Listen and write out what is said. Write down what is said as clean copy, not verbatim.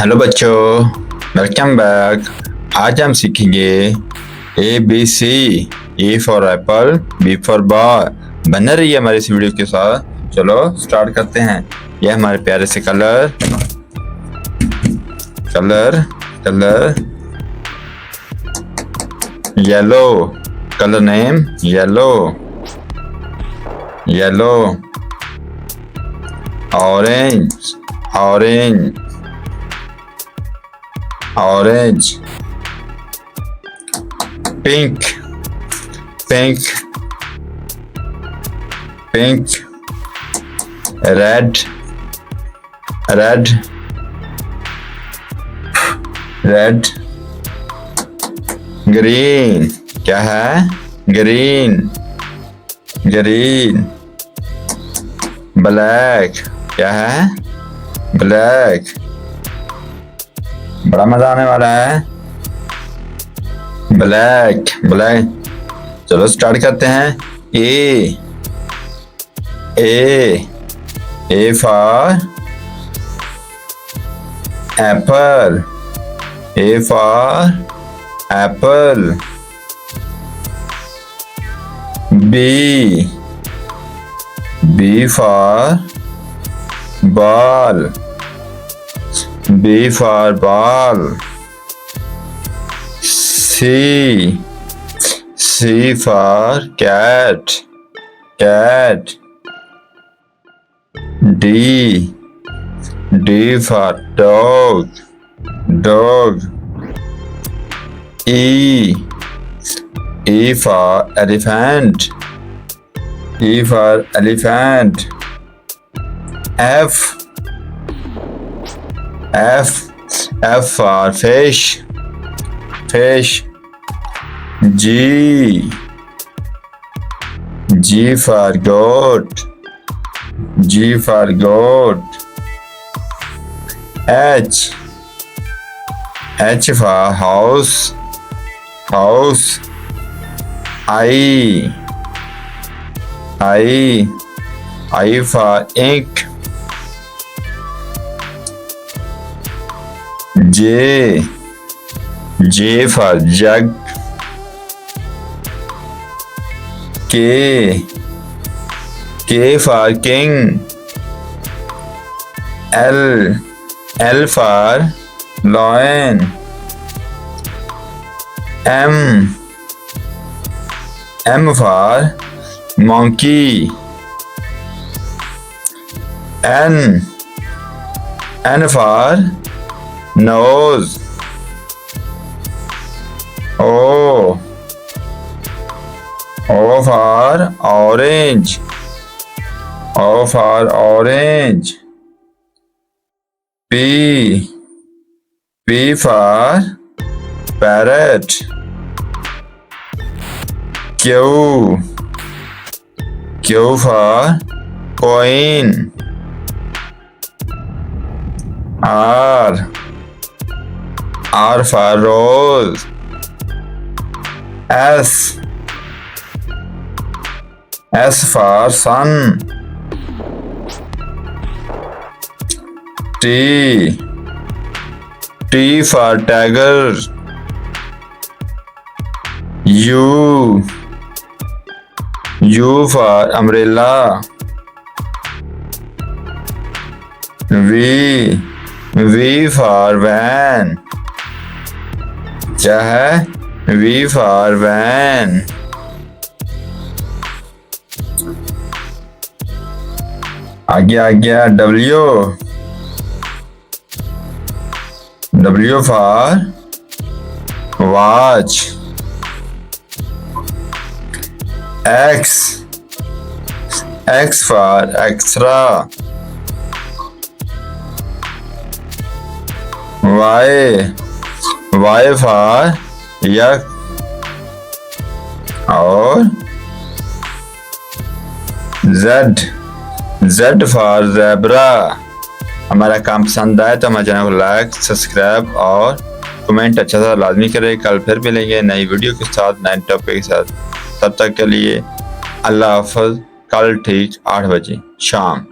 Hello बच्चों, welcome back. आज हम सीखेंगे ABC। A for apple, B for boy. बने रहिए हमारे इस वीडियो के साथ। चलो स्टार्ट करते हैं। ये हमारे प्यारे से colour yellow. Colour name yellow. Orange, pink, red, green. क्या है? ग्रीन। ब्लैक। क्या है? ब्लैक। बड़ा मजा आने वाला है। ब्लैक। चलो स्टार्ट करते हैं। A for apple. B for ball. C for cat. D for dog. E for elephant. F for fish. G for goat. H for house. I for ink. J for jug. K for king. L for lion. M for monkey. N for nose. O for orange. P for parrot. Q for coin. R for rose. S for sun. T for tiger. U for umbrella. V for van. क्या है? V for van. आगे W for watch. X for extra. Y for yak. और Z for zebra। हमारा काम पसंद आए तो हमारे चैनल को लाइक, सब्सक्राइब और कमेंट अच्छा सा लाजमी करें। कल फिर मिलेंगे नई वीडियो के साथ, नए टॉपिक के साथ। तब तक के लिए अल्लाह हाफ़िज़। कल ठीक 8 बजे शाम।